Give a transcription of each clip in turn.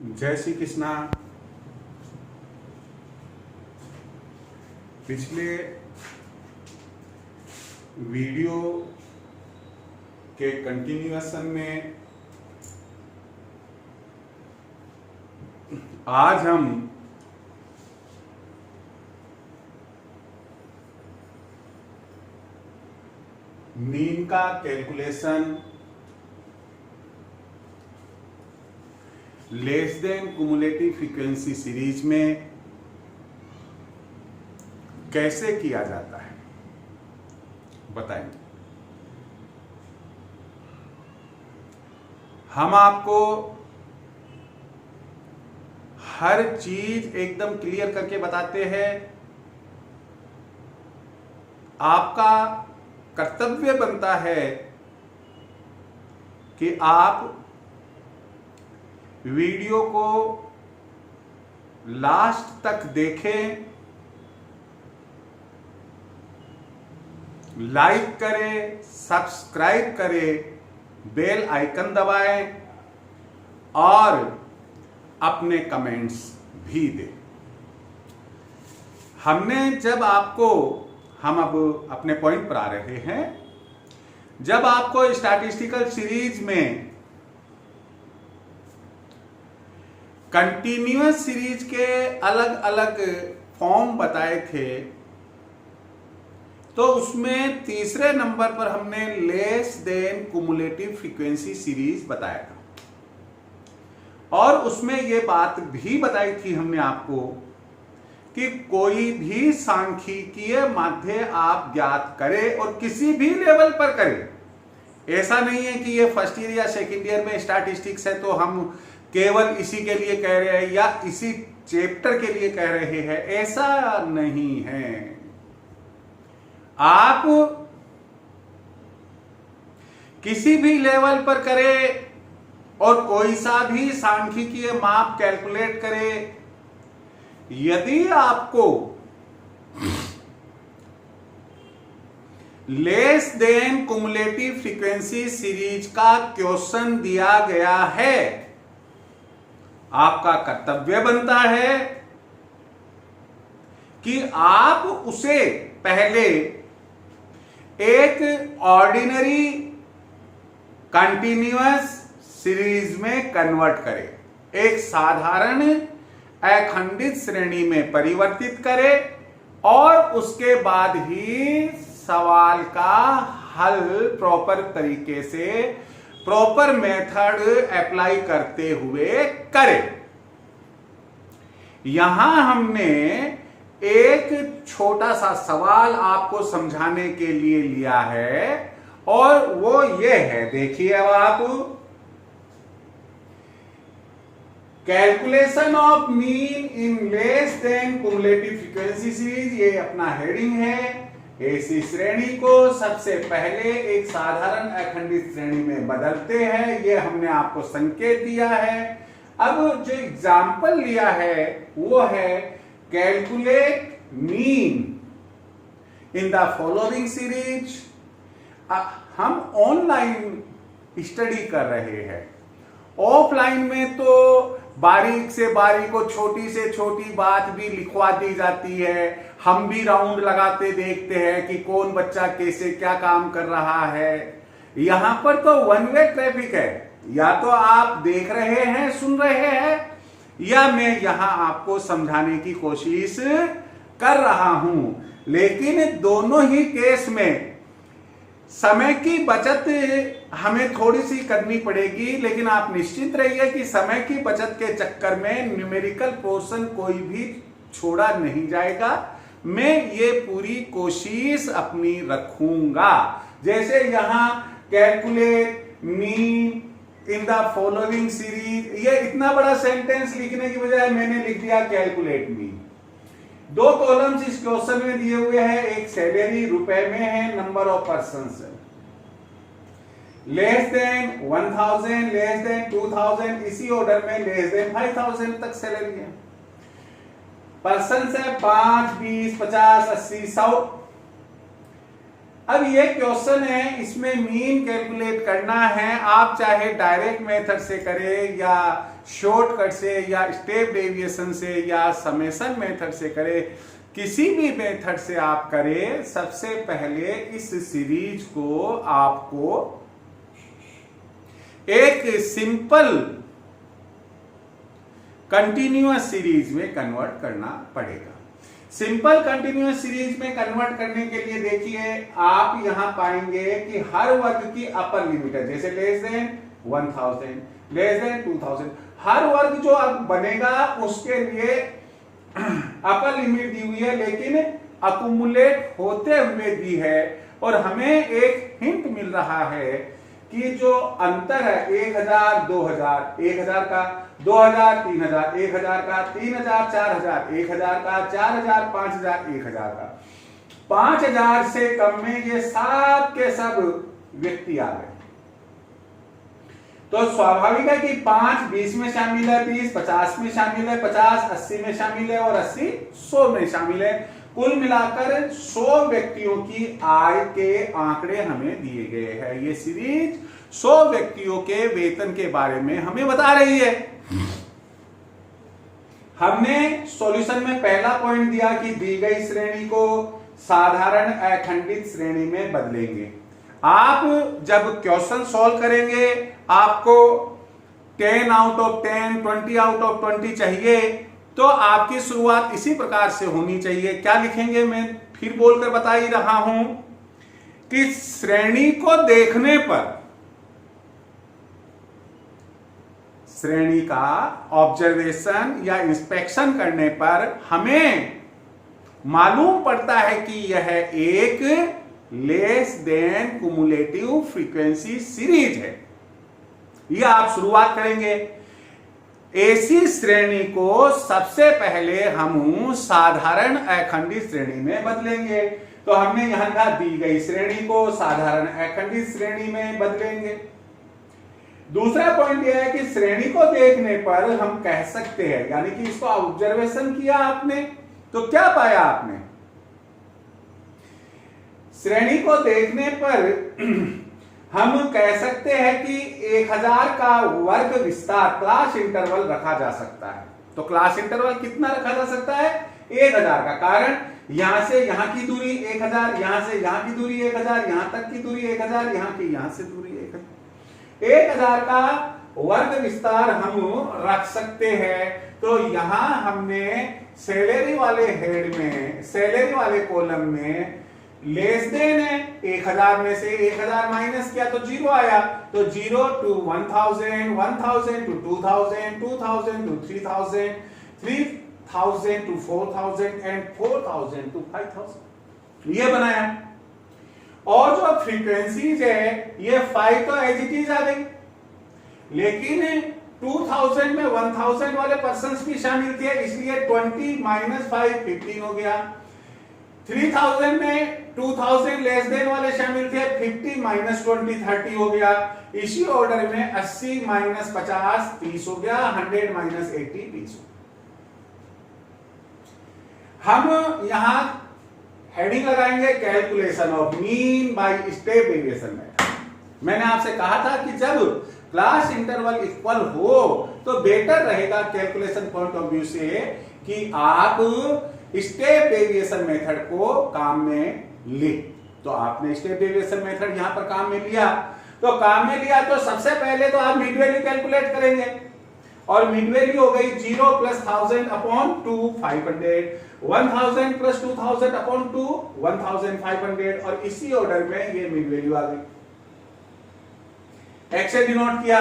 जय श्री कृष्णा। पिछले वीडियो के कंटिन्यूएशन में आज हम मीन का calculation less than cumulative frequency series में कैसे किया जाता है बताएंगे। हम आपको हर चीज एकदम क्लियर करके बताते हैं। आपका कर्तव्य बनता है कि आप वीडियो को लास्ट तक देखें, लाइक करें, सब्सक्राइब करें, बेल आइकन दबाएं और अपने कमेंट्स भी दें। हम अब अपने पॉइंट पर आ रहे हैं। जब आपको स्टैटिस्टिकल सीरीज में कंटिन्यूअस सीरीज के अलग अलग फॉर्म बताए थे, तो उसमें तीसरे नंबर पर हमने less than cumulative frequency series बताया था। और उसमें यह बात भी बताई थी हमने आपको कि कोई भी सांख्यिकीय माध्य आप ज्ञात करें और किसी भी लेवल पर करें। ऐसा नहीं है कि ये फर्स्ट ईयर या सेकेंड ईयर में स्टैटिस्टिक्स है तो हम केवल इसी के लिए कह रहे हैं या इसी चैप्टर के लिए कह रहे हैं, ऐसा नहीं है। आप किसी भी लेवल पर करें और कोई सा भी सांख्यिकीय माप कैलकुलेट करें, यदि आपको less than cumulative frequency series का क्वेश्चन दिया गया है, आपका कर्तव्य बनता है कि आप उसे पहले एक ऑर्डिनरी कंटिन्यूअस सीरीज में कन्वर्ट करें, एक साधारण अखंडित श्रेणी में परिवर्तित करें और उसके बाद ही सवाल का हल प्रॉपर तरीके से, प्रॉपर मेथड अप्लाई करते हुए करें। यहां हमने एक छोटा सा सवाल आपको समझाने के लिए लिया है और वो ये है, देखिए अब आप, calculation of mean in less than cumulative frequency series, ये अपना हेडिंग है। ऐसी श्रेणी को सबसे पहले एक साधारण अखंडित श्रेणी में बदलते हैं, ये हमने आपको संकेत दिया है। अब जो एग्जाम्पल लिया है वो है calculate mean in the following series. हम ऑनलाइन स्टडी कर रहे हैं, ऑफलाइन में तो बारीक से बारीक और छोटी से छोटी बात भी लिखवा दी जाती है। हम भी राउंड लगाते देखते हैं कि कौन बच्चा कैसे क्या काम कर रहा है। यहां पर तो वन वे ट्रैफिक है, या तो आप देख रहे हैं, सुन रहे हैं, या मैं यहां आपको समझाने की कोशिश कर रहा हूं। लेकिन दोनों ही केस में समय की बचत हमें थोड़ी सी करनी पड़ेगी, लेकिन आप निश्चित रहिए कि समय की बचत के चक्कर में न्यूमेरिकल पोर्शन कोई भी छोड़ा नहीं जाएगा। मैं ये पूरी कोशिश अपनी रखूंगा। जैसे यहां calculate mean in the following series, ये इतना बड़ा सेंटेंस लिखने की बजाय मैंने लिख दिया कैलकुलेट मीन। दो कॉलम्स इस क्वेश्चन में दिए हुए हैं, एक सैलरी रुपए में है, नंबर ऑफ पर्संस है, लेस देन 1000, लेस देन 2000, इसी ऑर्डर में लेस देन 5000 तक सैलरी है। पर्सन है 5, 20, 50, 80, 100। अब ये क्वेश्चन है, इसमें मीन कैलकुलेट करना है। आप चाहे डायरेक्ट मेथड से करें या शॉर्टकट से या स्टेप डेविएशन से या समेशन मेथड से करे, किसी भी मेथड से आप करें, सबसे पहले इस सीरीज को आपको एक सिंपल कंटिन्यूअस सीरीज में कन्वर्ट करना पड़ेगा। सिंपल कंटिन्यूअस सीरीज में कन्वर्ट करने के लिए देखिए, आप यहां पाएंगे कि हर वर्ग की अपर लिमिट है, जैसे लेस देन 1000, लेस देन 2000, हर वर्ग जो अब बनेगा उसके लिए अपर लिमिट दी हुई है, लेकिन अकुमुलेट होते हुए दी है। और हमें एक हिंट मिल रहा है कि जो अंतर है 1000, 2000, 1000 का, 2000, 3000, 1000 का, 3000, 4000, 1000 का, 4000, 5000, 1000 का, 5000 से कम में ये सब के सब व्यक्ति आ गए। तो स्वाभाविक है कि 5 20 में शामिल है, 20 50 में शामिल है, 50 80 में शामिल है और 80 100 में शामिल है। कुल मिलाकर 100 व्यक्तियों की आय के आंकड़े हमें दिए गए हैं। ये सीरीज 100 व्यक्तियों के वेतन के बारे में हमें बता रही है। हमने सॉल्यूशन में पहला पॉइंट दिया कि दी गई श्रेणी को साधारण अखंडित श्रेणी में बदलेंगे। आप जब क्वेश्चन सॉल्व करेंगे, आपको 10 आउट ऑफ 10, 20 आउट ऑफ 20 चाहिए, तो आपकी शुरुआत इसी प्रकार से होनी चाहिए। क्या लिखेंगे, मैं फिर बोलकर बता ही रहा हूं कि श्रेणी को देखने पर, श्रेणी का ऑब्जर्वेशन या इंस्पेक्शन करने पर हमें मालूम पड़ता है कि यह एक less than cumulative frequency series है। यह आप शुरुआत करेंगे। ऐसी श्रेणी को सबसे पहले हम साधारण अखंडित श्रेणी में बदलेंगे। तो हमने यहां कहा दी गई श्रेणी को साधारण अखंडित श्रेणी में बदलेंगे। दूसरा पॉइंट यह है कि श्रेणी को देखने पर हम कह सकते हैं, यानी कि इसको ऑब्जर्वेशन किया आपने तो क्या पाया आपने, श्रेणी को देखने पर हम कह सकते हैं कि 1000 का वर्ग विस्तार क्लास इंटरवल रखा जा सकता है। तो क्लास इंटरवल कितना रखा जा सकता है, 1000 का। कारण यहां से यहां की दूरी 1000, यहां से यहां की दूरी 1000, यहां तक की दूरी 1000, यहां की यहां से दूरी 1000 का वर्ग विस्तार हम रख सकते हैं। तो यहां हमने सैलरी वाले हेड में, सैलरी वाले कॉलम में लेस देन है, 1000 में से 1000 माइनस किया तो 0 आया। तो 0 to 1000, 1000 to 2000, 2000 to 3000, 3000 to 4000 and 4000 to 5000, ये बनाया। और जो फ्रीक्वेंसीज है ये 5 तो एज इट इज आ गई, लेकिन 2000 में 1000 वाले पर्सन्स भी शामिल थे, इसलिए 20 माइनस 5 15 हो गया। 3000 में 2000 लेस देन वाले शामिल थे, 50 माइनस 20 30 हो गया। इसी ऑर्डर में 80 माइनस 50 30 हो गया, 100 माइनस 80 20 हो गया। हम यहां हेडिंग लगाएंगे calculation of mean by step deviation method. मैंने आपसे कहा था कि जब क्लास इंटरवल इक्वल हो तो बेटर रहेगा कैलकुलेशन पॉइंट ऑफ व्यू से कि आप स्टेप डेविएशन मेथड को काम में ले। तो आपने स्टेप डेविएशन मेथड यहां पर काम में लिया, तो काम में लिया तो सबसे पहले तो आप मिड वैल्यू कैलकुलेट करेंगे, और मिड वैल्यू हो गई 0 प्लस 1000 अपॉन 2 500, 1000 प्लस 2000 अपॉन 2 1500, और इसी ऑर्डर में ये मिड वैल्यू आ गई। एक्स से डिनोट किया,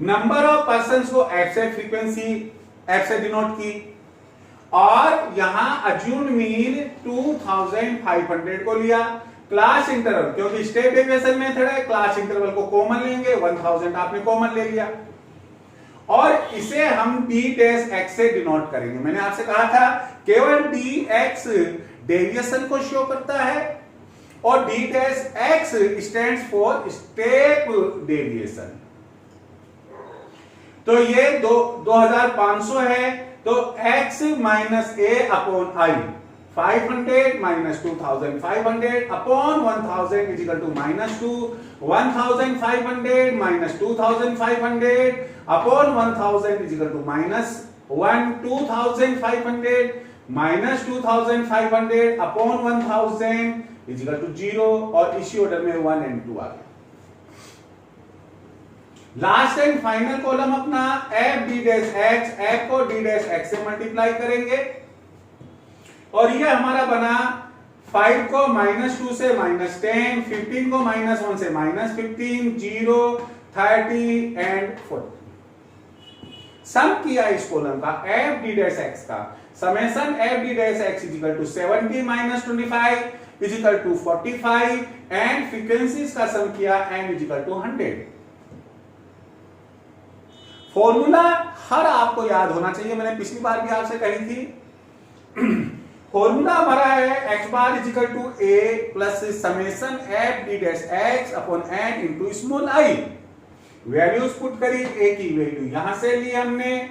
नंबर ऑफ पर्संस को एफ से, फ्रीक्वेंसी एफ से डिनोट की, और यहां अज्यूम्ड मीन 2500 को लिया। क्लास इंटरवल, क्योंकि स्टेप डेविएशन मेथड है, क्लास इंटरवल को कॉमन लेंगे, 1000 आपने कॉमन ले लिया, और इसे हम d डैश x से डिनोट करेंगे। मैंने आपसे कहा था केवल dx डेविएशन को शो करता है और d dash x stands for step deviation. तो ये 2500 है, तो x minus a upon i, 500 minus 2500 upon 1000 is equal to minus 2. 1500 minus 2500 upon 1000 is equal to minus 1. 2500 minus 2500 upon 1000 is equal to 0 और इसी ऑर्डर में 1 and 2 आ गया। Last and final column अपना F D dash x, F को D dash x से multiply करेंगे और ये हमारा बना 5 को -2 से -10, 15 को -1 से -15, 0, 30 एंड 40। सम किया इस कॉलम का एफ डी डैश एक्स का, summation F D dash X is equal to 70 - 25 is equal to 45 and frequencies का सम किया N is equal to 100। Formula हर आपको याद होना चाहिए, मैंने पिछली बार भी आपसे कही थी। फॉर्मूला हमारा है x bar is equal to a plus summation F D dash X upon N into small I. Values put करी, a की वैल्यू यहां से ली हमने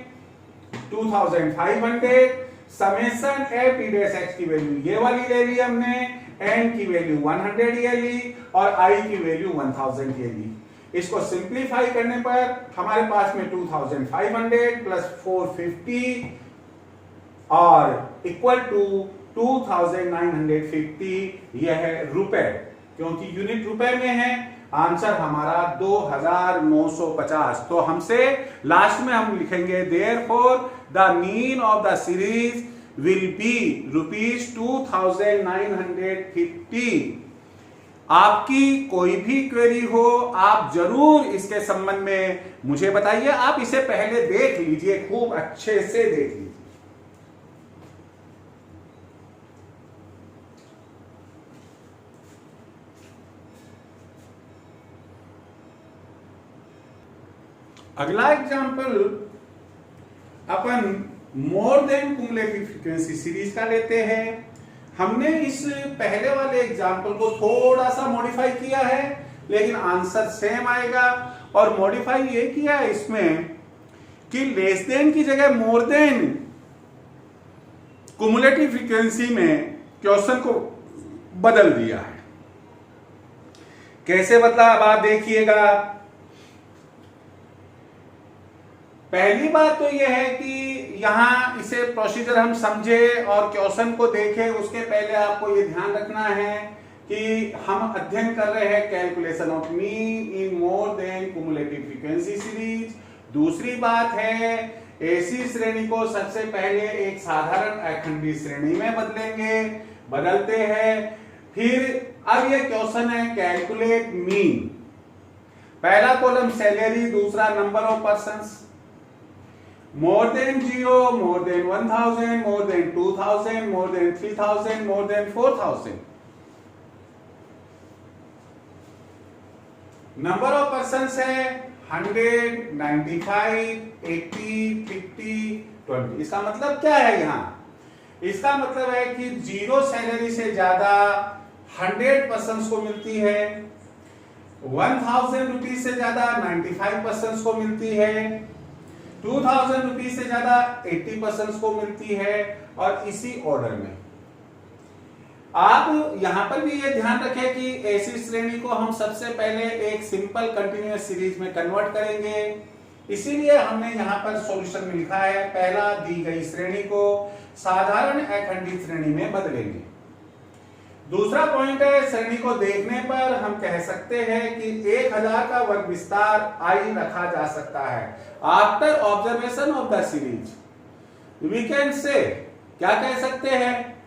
2500, summation F D dash X की वैल्यू ये वाली ले ली हमने, n की वैल्यू 100 ये ली और i की वैल्यू 1000 ये ली। इसको सिंप्लीफाई करने पर हमारे पास में 2500 प्लस 450 और इक्वल टू 2950 यह है रुपए, क्योंकि यूनिट रुपए में है। आंसर हमारा 2950। तो हमसे लास्ट में हम लिखेंगे therefore the mean of the series will be ₹2950। आपकी कोई भी क्वेरी हो आप जरूर इसके संबंध में मुझे बताइए। आप इसे पहले देख लीजिए, खूब अच्छे से देख लीजिए। अगला एग्जाम्पल अपन more than cumulative frequency series का लेते हैं। हमने इस पहले वाले एग्जाम्पल को थोड़ा सा मॉडिफाई किया है, लेकिन आंसर सेम आएगा। और मॉडिफाई ये किया है इसमें कि लेस देन की जगह मोर देन क्युमुलेटिव फ्रीक्वेंसी में क्वेश्चन को बदल दिया है। कैसे बदला अब आप देखिएगा। पहली बात तो यह है कि यहां इसे प्रोसीजर हम समझे और क्वेश्चन को देखें, उसके पहले आपको ये ध्यान रखना है कि हम अध्ययन कर रहे हैं calculation of mean in more than cumulative frequency series. दूसरी बात है ऐसी श्रेणी को सबसे पहले एक साधारण अखंडी श्रेणी में बदलते हैं। फिर अब ये क्वेश्चन है कैलकुलेट मीन। पहला कॉलम सैलरी, दूसरा number of persons. more than 0, more than 1000, more than 2000, more than 3000, more than 4000. Number of persons है 100, 95, 80, 50, 20। इसका मतलब क्या है यहाँ? इसका मतलब है कि 0 सैलरी से ज्यादा 100 पर्संस को मिलती है, 1000 रुपीज से ज्यादा 95 पर्संस को मिलती है, 2000 रुपीज से ज्यादा 80% को मिलती है, और इसी ऑर्डर में। आप यहां पर भी ये ध्यान रखें कि ऐसी श्रेणी को हम सबसे पहले एक सिंपल कंटिन्यूअस सीरीज में कन्वर्ट करेंगे। इसीलिए हमने यहां पर सॉल्यूशन में लिखा है पहला दी गई श्रेणी को साधारण अखंडित श्रेणी में बदलेंगे। दूसरा पॉइंट है श्रेणी को देखने पर हम कह सकते हैं कि 1000 का वर्ग विस्तार आई रखा जा सकता है। After observation of the series we can say, क्या कह सकते हैं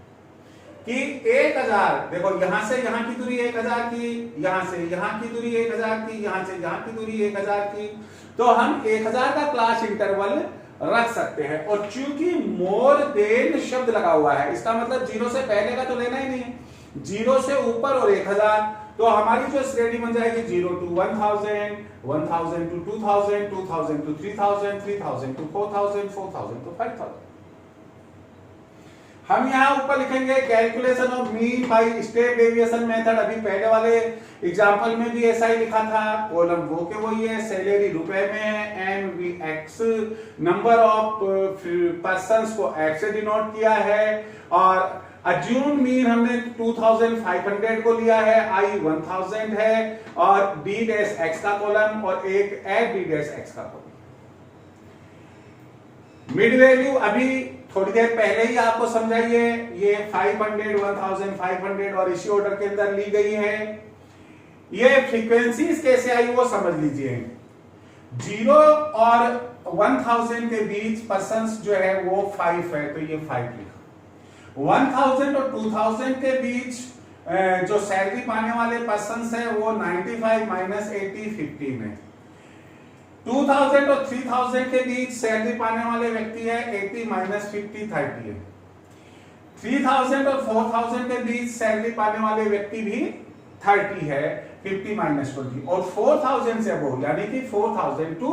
कि 1000, देखो यहां से यहां की दूरी 1000 की, यहां से यहां की दूरी 1000 की, यहां से यहां की दूरी 1000 की, तो हम 1000 का क्लास इंटरवल रख सकते हैं। और चूंकि मोर देन शब्द लगा हुआ है, इसका मतलब 0 से पहले का तो लेना ही नहीं है, 0 से ऊपर और 1000, तो हमारी जो श्रेणी बन जाएगी 0 to 1000, 1000 to 2000, 2000 to 3000, 3000 to 4000, 4000 to 5000। हम यहां ऊपर लिखेंगे calculation of mean by step deviation method. अभी पहले वाले एग्जांपल में भी ऐसा ही लिखा था। कॉलम वो के वही है, सैलरी रुपए में है, MVX, नंबर ऑफ पर्संस को X से डिनोट किया है, और अज्यूम मीन हमने 2500 को लिया है, आई 1000 है और डी डैश एक्स का कॉलम और एक एड डी डैश एक्स का कॉलम। मिड वैल्यू अभी थोड़ी देर पहले ही आपको समझाइए, ये 500, 1500 और इसी ऑर्डर के अंदर ली गई है। ये फ्रीक्वेंसीज कैसे आई वो समझ लीजिए। 0 और 1000 के बीच पर्सन्स जो है वो 5 है, तो ये 5 लिखा। 1000 और 2000 के बीच जो सैलरी पाने वाले पर्सन्स है वो 95 माइनस 80 15 है। 2000 और 3000 के बीच सैलरी पाने वाले व्यक्ति है 80 माइनस 50 30 है। 3000 और 4000 के बीच सैलरी पाने वाले व्यक्ति भी 30 है, 50 माइनस 20 और 4000 से अबोव यानी कि 4000 टू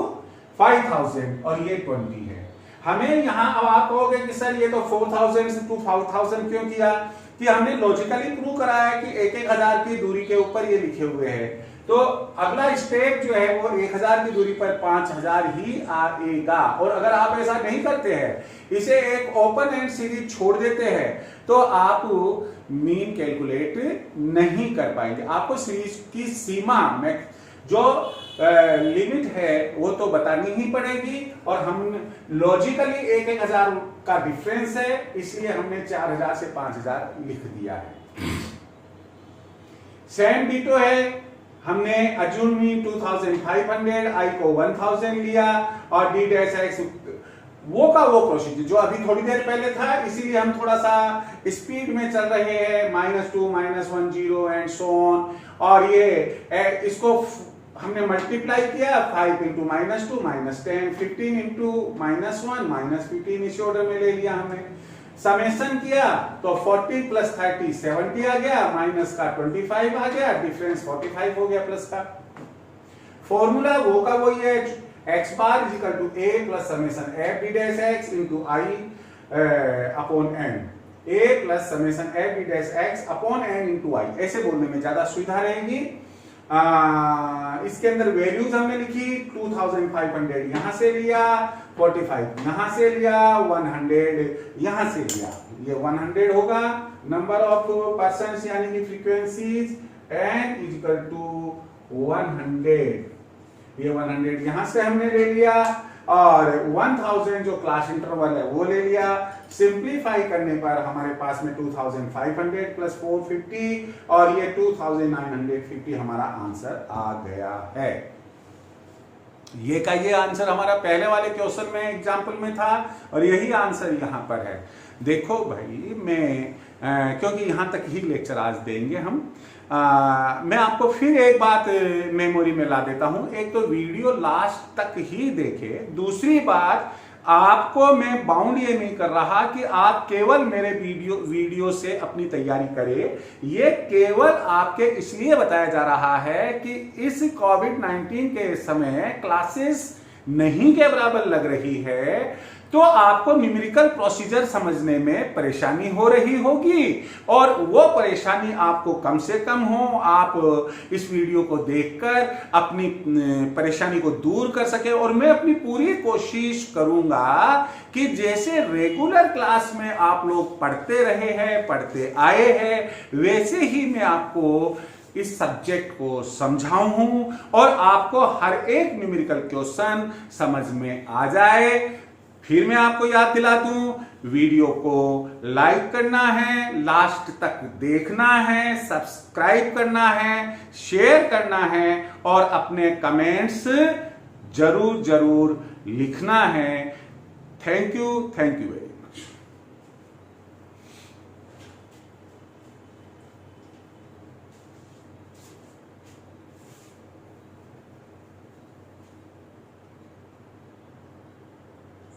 5000 और ये 20 है। हमें यहां अब आप कहोगे कि सर ये तो 4000 से टू 5000 क्यों किया, कि हमने लॉजिकली प्रूव कराया कि 1000 की दूरी के ऊपर ये लिखे हुए हैं, तो अगला स्टेप जो है वो 1000 की दूरी पर 5000 ही आएगा। और अगर आप ऐसा नहीं करते हैं, इसे एक ओपन एंड सीरीज छोड़ देते हैं, तो आप मीन कैलकुलेट नहीं कर पाएंगे। आपको सीरीज की सीमा में जो लिमिट है वो तो बतानी ही पड़ेगी, और हम लॉजिकली 1000 का डिफरेंस है, इसलिए हमने 4000 से 5000 लिख दिया है। सेम डीटो है, हमने अज्यूम मीन 2500, आई को 1000 लिया और डी डैश एक्स वो का वो प्रोसीजर जो अभी थोड़ी देर पहले था, इसीलिए हम थोड़ा सा स्पीड में चल रहे हैं, -2 -1 0 एंड सो ऑन। और ये इसको हमने मल्टीप्लाई किया 5 इंटू -2 -10, 15 इंटू -1 -15 इस ऑर्डर में ले लिया हमने। समेशन किया तो 40 प्लस 30 70 आ गया, माइनस का 25 आ गया, डिफरेंस 45 हो गया प्लस का। फॉर्मूला वो का वही है, x bar is equal to a plus summation f d dash x into i upon n, a plus summation f d dash x upon n into i। ऐसे बोलने में ज्यादा सुविधा रहेगी। इसके अंदर वैल्यूज हमने लिखी 2500 यहां से लिया, 45 यहां से लिया, 100 यहां से लिया, ये 100 होगा। नंबर ऑफ पर्सन्स यानी कि frequencies n is equal to 100, ये 100 यहां से हमने ले लिया और 1000 जो क्लास इंटरवल है वो ले लिया। सिंप्लीफाई करने पर हमारे पास में 2500 प्लस 450 और ये 2950 हमारा आंसर आ गया है। ये का ये आंसर हमारा पहले वाले क्वेश्चन में एग्जाम्पल में था और यही आंसर यहां पर है। देखो भाई, मैं क्योंकि यहां तक ही लेक्चर आज देंगे हम, मैं आपको फिर एक बात मेमोरी में ला देता हूं। एक तो वीडियो लास्ट तक ही देखे, दूसरी बात आपको मैं बाउंड ये नहीं कर रहा कि आप केवल मेरे वीडियो से अपनी तैयारी करें। ये केवल आपके इसलिए बताया जा रहा है कि इस कोविड-19 के समय क्लासेस नहीं के बराबर लग रही है, तो आपको न्यूमेरिकल प्रोसीजर समझने में परेशानी हो रही होगी, और वो परेशानी आपको कम से कम हो, आप इस वीडियो को देखकर अपनी परेशानी को दूर कर सके। और मैं अपनी पूरी कोशिश करूंगा कि जैसे रेगुलर क्लास में आप लोग पढ़ते रहे हैं, पढ़ते आए हैं, वैसे ही मैं आपको इस सब्जेक्ट को समझाऊं और आपको हर एक न्यूमेरिकल क्वेश्चन समझ में आ जाए। फिर मैं आपको याद दिला दूं, वीडियो को लाइक करना है, लास्ट तक देखना है, सब्सक्राइब करना है, शेयर करना है और अपने कमेंट्स जरूर लिखना है। Thank you very much.